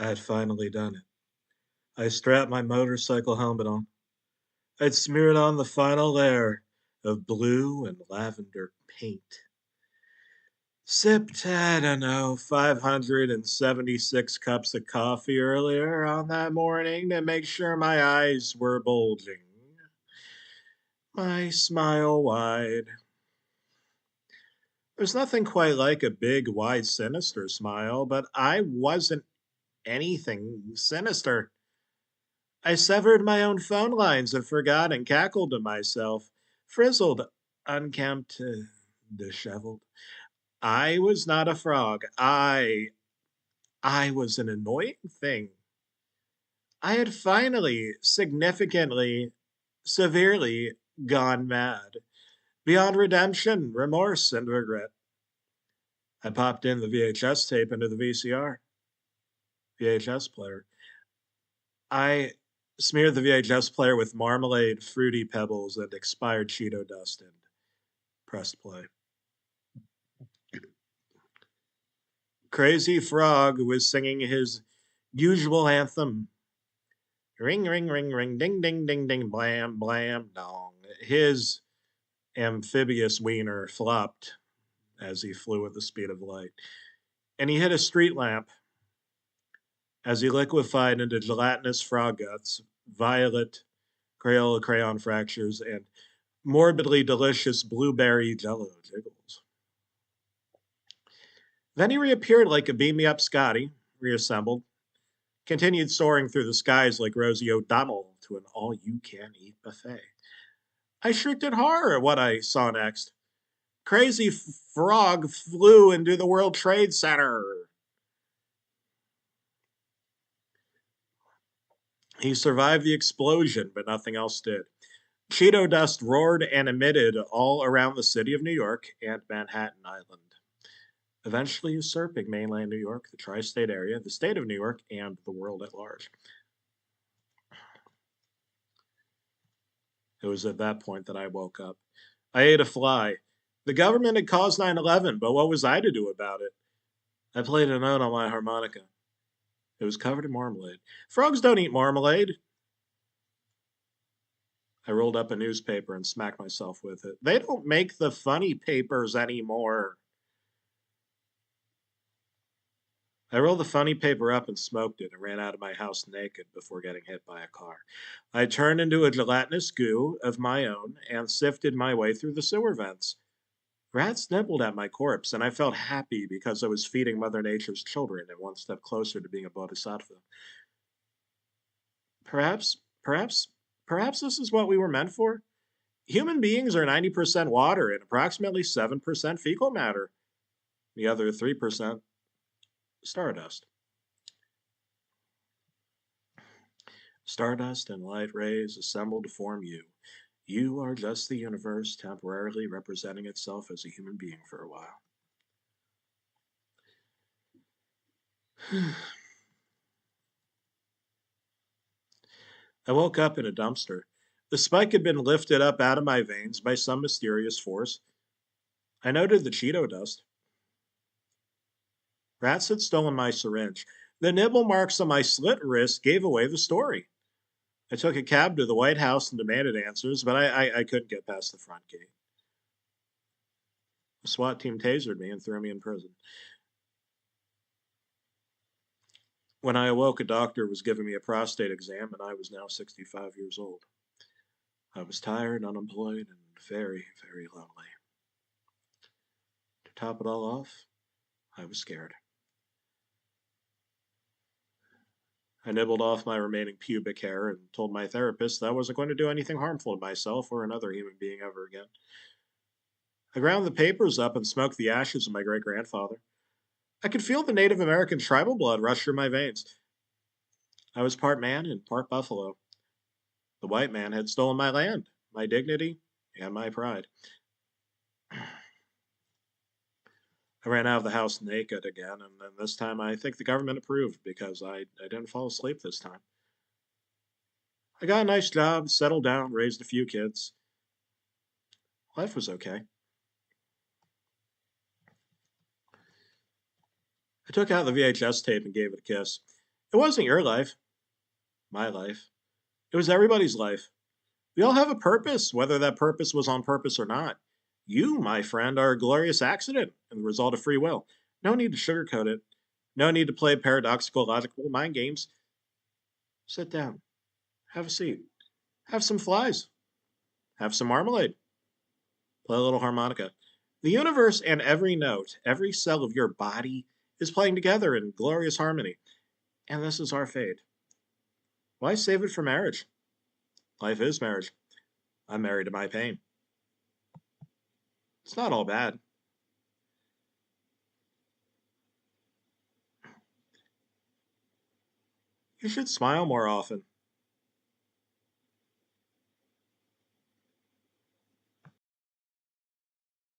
I had finally done it. I strapped my motorcycle helmet on. I'd smeared on the final layer of blue and lavender paint. Sipped, I don't know, 576 cups of coffee earlier on that morning to make sure my eyes were bulging. My smile wide. There's nothing quite like a big, wide, sinister smile, but I wasn't anything sinister. I severed my own phone lines and forgot and cackled to myself, frizzled, unkempt, disheveled. I was not a frog. I was an annoying thing. I had finally, significantly, severely gone mad, beyond redemption, remorse, and regret. I popped in the VHS tape into the VHS player. I smeared the VHS player with marmalade, fruity pebbles, and expired Cheeto dust and pressed play. Crazy Frog was singing his usual anthem. Ring, ring, ring, ring, ding, ding, ding, ding, blam, blam, dong. His amphibious wiener flopped as he flew at the speed of light, and he hit a street lamp as he liquefied into gelatinous frog guts, violet Crayola crayon fractures, and morbidly delicious blueberry jello jiggles. Then he reappeared like a beam me up Scotty, reassembled, continued soaring through the skies like Rosie O'Donnell to an all you can eat buffet. I shrieked in horror at what I saw next. Crazy Frog flew into the World Trade Center. He survived the explosion, but nothing else did. Cheeto dust roared and emitted all around the city of New York and Manhattan Island, eventually usurping mainland New York, the tri state area, the state of New York, and the world at large. It was at that point that I woke up. I ate a fly. The government had caused 9/11, but what was I to do about it? I played a note on my harmonica. It was covered in marmalade. Frogs don't eat marmalade. I rolled up a newspaper and smacked myself with it. They don't make the funny papers anymore. I rolled the funny paper up and smoked it and ran out of my house naked before getting hit by a car. I turned into a gelatinous goo of my own and sifted my way through the sewer vents. Rats nibbled at my corpse, and I felt happy because I was feeding Mother Nature's children and one step closer to being a bodhisattva. Perhaps, perhaps, perhaps this is what we were meant for? Human beings are 90% water and approximately 7% fecal matter. The other 3% stardust. Stardust and light rays assemble to form you. You are just the universe temporarily representing itself as a human being for a while. I woke up in a dumpster. The spike had been lifted up out of my veins by some mysterious force. I noted the Cheeto dust. Rats had stolen my syringe. The nibble marks on my slit wrist gave away the story. I took a cab to the White House and demanded answers, but I couldn't get past the front gate. The SWAT team tasered me and threw me in prison. When I awoke, a doctor was giving me a prostate exam, and I was now 65 years old. I was tired, unemployed, and very, very lonely. To top it all off, I was scared. I nibbled off my remaining pubic hair and told my therapist that I wasn't going to do anything harmful to myself or another human being ever again. I ground the papers up and smoked the ashes of my great grandfather. I could feel the Native American tribal blood rush through my veins. I was part man and part buffalo. The white man had stolen my land, my dignity, and my pride. I ran out of the house naked again, and then this time I think the government approved because I didn't fall asleep this time. I got a nice job, settled down, raised a few kids. Life was okay. I took out the VHS tape and gave it a kiss. It wasn't your life, my life. It was everybody's life. We all have a purpose, whether that purpose was on purpose or not. You, my friend, are a glorious accident and the result of free will. No need to sugarcoat it. No need to play paradoxical, logical mind games. Sit down. Have a seat. Have some flies. Have some marmalade. Play a little harmonica. The universe and every note, every cell of your body is playing together in glorious harmony. And this is our fate. Why save it for marriage? Life is marriage. I'm married to my pain. It's not all bad. You should smile more often.